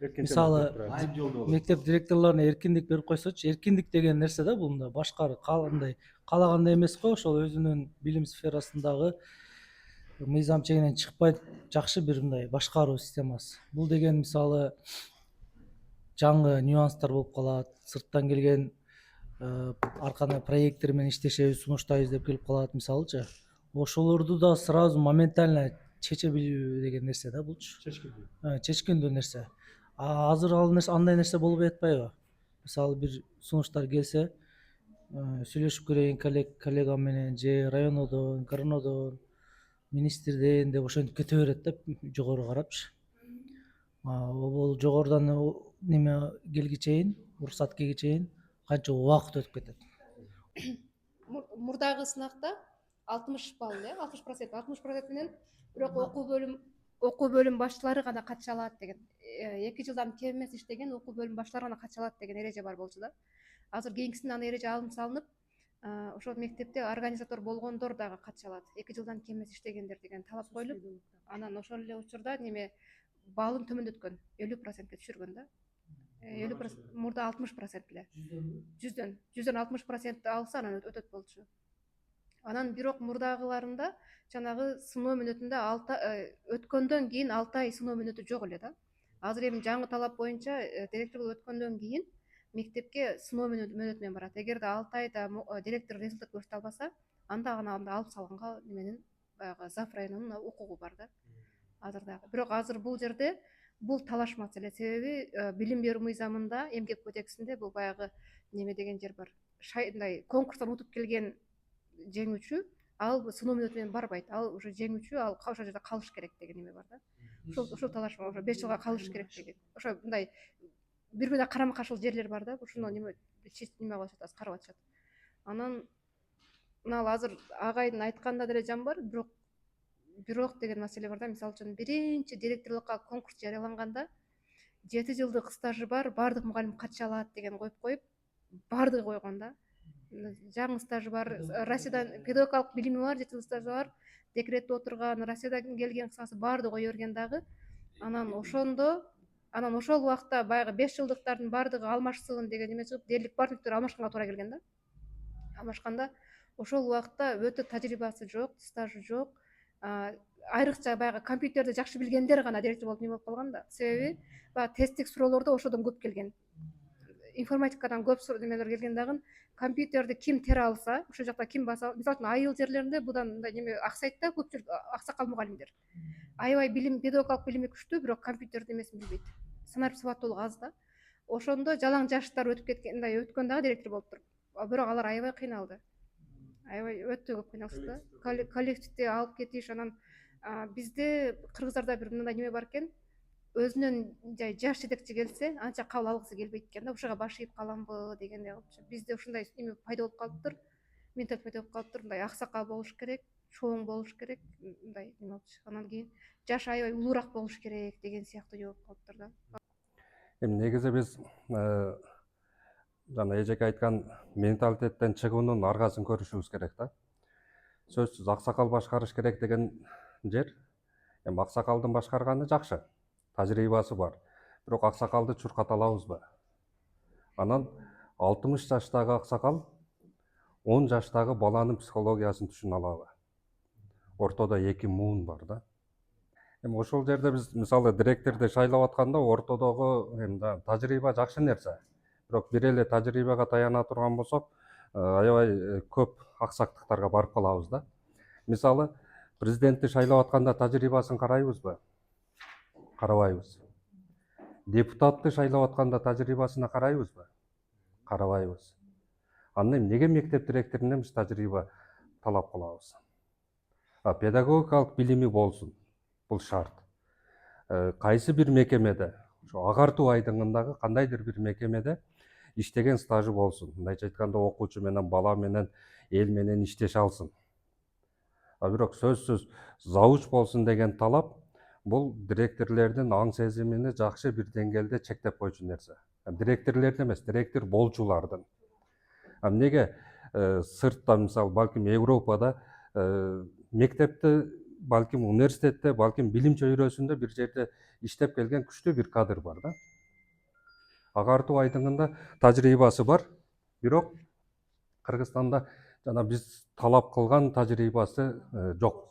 мисалы мектеп директорлоруна эркиндик берип койсочу, эркиндик деген нерсе да бул мындай башкар каалагандай эмес го, ошол өзүнүн билим сферасындагы мыйзам чегинен чыкпай жакшы бир мындай башкаруу системасы. Бул деген мисалы жаңы нюанстар болуп калат, сырттан келген ар кандай проекттер менен иштешебиз, сунуштайбыз деп келип калат мисалычы. Ошолорду да сразу моментально чече билүү деген нерсе да булчу. Чечкиндүү нерсе. Азыр ал нерсе андай нерсе болбой атпайбы? Мисалы бир сунуштар келсе, сүйлөшүп көрейин коллегам менен же районодон, горнодон, министрден деп ошентип кете берет да жогору карапчы. Бул жогорудан неме келгичейин, уруксат келгичейин канча убакыт өтүп кетет. Мурдагы сынакта 60 балл, 60% менен бирок окуу бөлүм башчылары гана катыша алат деген, 2 жылдан кем эмес иштеген окуу бөлүм башчылары гана катыша алат деген эреже бар болчу да. Азыр кийинкисинде андай эреже алынып салынып, ошол мектепте организатор болгондор дагы катыша алат, 2 жылдан кем эмес иштегендер деген талап коюлуп, анан ошол эле учурда неме баллын төмөндөткөн, 50%ке түшүргөн да. 50%, мурда 60% эле. 100дөн 60% алса анан өтөт болчу. Анан бирок мурдагыларында жанагы сыноо мүнөтүндө өткөндөн кийин 6 ай сыноо мүнөтү жок эле да. Азыр эми жаңы талап боюнча директорлук өткөндөн кийин мектепке сыноо мүнөтү менен барат. Эгерде 6 айда директор результат көрсөтө албаса, анда гана алып салганга неменин баягы зав районунун укугу бар да. Азыр дагы. Бирок азыр бул жерде бул талаш маселе, себеби билим берүү мыйзамында, эмгек кодексинде бул баягы неме деген жер бар. Мындай конкурстан утуп келген жеңүүчү ал сыноо мүнөтү менен барбайт. Ал уже жеңүүчү, ал ошол жерде калыш керек деген неме бар да. Ошол талаш бар, ошо 5 жылга калыш керек деген. Ошо мындай бири бирине карама каршылуу жерлер бар да. Ушуну неме кылып атышат, карап атышат. Анан мына азыр агайдын айтканында деле жан бар, бирок деген маселе бар да. Мисалы үчүн биринчи директорлукка конкурс жарыяланганда 7 жылдык стажы бар баардык мугалим катыша алат деген коюп, баардыгы койгон да. Жаңы стажы бар, Россиядан педагогикалык билими бар, 7 жыл стажы бар, декретте отурган, Россиядан келген, кыскасы баардыгы кое берген дагы. Анан ошол убакта баягы 5 жылдыктардын баардыгы алмашсын деген неме чыгып, дээрлик баардыктар алмашканга туура келген да. Алмашканда ошол убакта өтө тажрыйбасы жок, стажы жок, айрыкча баягы компьютерди жакшы билгендер гана директор болуп неме болуп калган да. Себеби баягы тесттик суроолордо ошодон көп келген. Информатикадан көп немелер келген дагы, компьютерди ким тере алса, ошол жакта ким баса, мисалы үчүн айыл жерлеринде будан мындай неме аксайт да, көпчүлүк аксакал мугалимдер. Аябай педагогикалык билими күчтүү, бирок компьютердин эмесин билбейт. Санарип сабаттуулугу аз да. Ошондо жалаң жаштар өтүп кеткен, мындай өткөн дагы директор болуп туруп. Бирок алар аябай кыйналды. Аябай өтө көп кыйналышты да. Коллективди алып кетиш, анан бизде кыргыздарда бир мындай неме бар экен. Өзүнөн жаш жетекчи келсе, анча кабыл алгысы келбейт экен да, ушуга баш ийип каламбы дегендей кылчу. Бизде ушундай неме пайда болуп калыптыр. Менталитет пайда болуп калыптыр, мындай аксакал болуш керек, чоң болуш керек, мындай неме болчу. Анан кийин жаш аябай улуураак болуш керек деген сыяктуу жок болуптур да. Эми негизи биз жана эжеке айткан менталитеттен чыгуунун аргасын көрүшүбүз керек да. Сөзсүз аксакал башкарыш керек деген жер. Эми аксакалдын башкарганы жакшы, тажрыйбасы бар. Бирок аксакалды чурката алабызбы? Анан 60 жаштагы аксакал 10 жаштагы баланын психологиясын түшүнө алабы? Ортодо 2 муун бар да. Эми ошол жерде биз мисалы директорду шайлап атканда ортодогу тажрыйба жакшы нерсе. Бирок бир эле тажрыйбага таяна турган болсок, аябай көп аксактыктарга барып калабыз да. Мисалы президентти шайлап атканда тажрыйбасын карайбызбы? Карабайбыз. Депутатты шайлап атканда тажрыйбасына карайбызбы? Карабайбыз. Анан эмнеге мектеп директорунан биз тажрыйба талап кылабыз? Педагогикалык билими болсун. Бул шарт. Кайсы бир мекемеде, ошо агартуу айдыңындагы кандайдыр бир мекемеде иштеген стажы болсун. Мындайча айтканда окуучу менен, бала менен, эл менен иштеше алсын. Бирок сөзсүз завуч болсун деген талап бул директорлордун аң сезимини жакшы бир деңгээлде чектеп койчу нерсе. Директорлордун эмес, директор болчулардын. Эмнеге сыртта, мисалы, балким Европада мектепти балким университетте, балким билим чөйрөсүндө бир жерде иштеп келген күчтүү бир кадр бар да. Агартуу айдыңында тажрыйбасы бар, бирок Кыргызстанда жана биз талап кылган тажрыйбасы жок.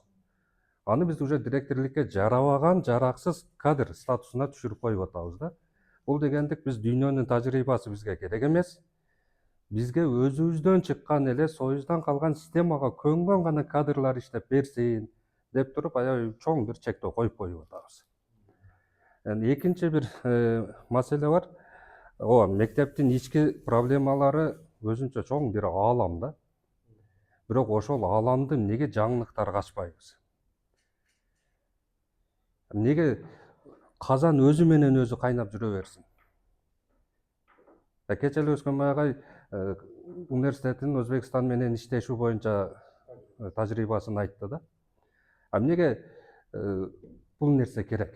Аны биз уже директорлукка жарабаган жараксыз кадр статусуна түшүрүп коюп атабыз да. Бул дегендик биз дүйнөнүн тажрыйбасы бизге керек эмес. Бизге өзүбүздөн чыккан эле союздан калган системага көнгөн гана кадрлар иштеп берсин деп туруп аябай чоң бир чектөө коюп атабыз. Экинчи бир маселе бар. Ооба, мектептин ички проблемалары өзүнчө чоң бир аалам да. Бирок ошол ааламды эмнеге жаңылыктар качпайбыз? Эмнеге казан өзү менен өзү кайнап жүрө берсин? Кече эле Өскөнбай агай университеттин Өзбекстан менен иштешүү боюнча тажрыйбасын айтты да. Эмнеге бул нерсе керек?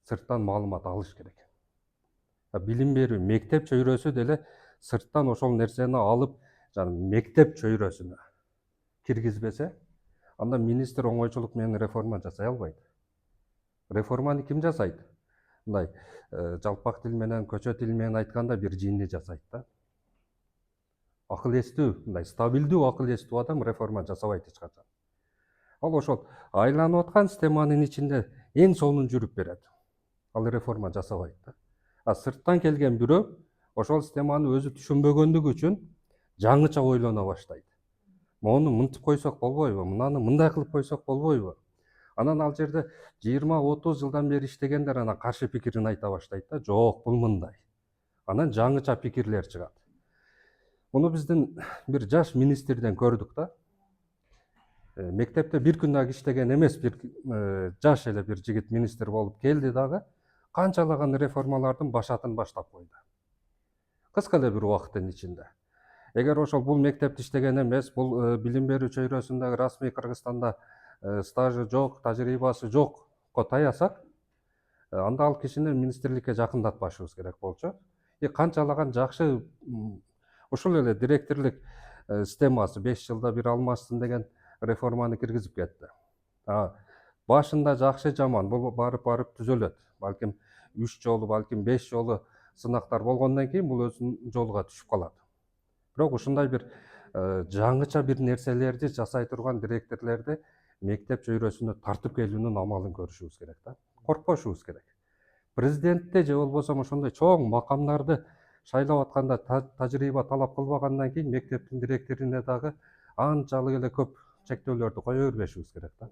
Сырттан маалымат алыш керек. Билим берүү мектеп чөйрөсү деле сырттан ошол нерсени алып, мектеп чөйрөсүнө киргизбесе, анда министр оңойчулук менен реформа жасай албайт. Реформаны ким жасайт? Мындай жалпак тил менен, көчө тил менен айтканда бир жинди жасайт да. Акыл эстүү, мындай стабилдүү акыл эстүү адам реформа жасабайт эч качан. Ал ошол айланып аткан системанын ичинде эң сонун жүрүп берет. Ал реформа жасабайт да. Сырттан келген бирөө ошол системаны өзү түшүнбөгөндүгү үчүн жаңыча ойлоно баштайт. Мону мынтип койсок болбойбу? Мынаны мындай кылып койсок болбойбу? Анан ал жерде 20-30 жылдан бери иштегендер анан каршы пикирин айта баштайт да. Жок, бул мындай. Анан жаңыча пикирлер чыгат. Муну биздин бир жаш министрден көрдүк да. Мектепте бир күн иштеген эмес, бир жаш эле бир жигит министр болуп келди дагы, канчалаган реформалардын башатын баштап койду. Кыска эле бир убакыттын ичинде. Эгер ошол бул мектепте иштеген эмес, бул билим берүү чөйрөсүндө расмий Кыргызстанда стажы жок, тажрыйбасы жокко таяксак, анда ал кишини министрликке жакындатпашыбыз керек болчу. Канчалаган жакшы ушул эле директорлук системасы 5 жылда бир алмашсын деген реформаны киргизип кетти. Башында жакшы жаман бул барып түзөлөт. Балким 3 жолу, балким 5 жолу сынактар болгондон кийин бул өзүнүн жолуга түшүп калат. Бирок ушундай бир жаңыча бир нерселерди жасай турган директорлорду мектеп чөйрөсүнө тартып келүүнүн амалын көрүшүбүз керек да. Коркпошубуз керек. Президентте же болбосо ошондой чоң макамдарды шайлап атканда тажрыйба талап кылбагандан кийин мектептин директоруна дагы анчалык эле көп чектөөлөрдү кое бербешибиз керек да.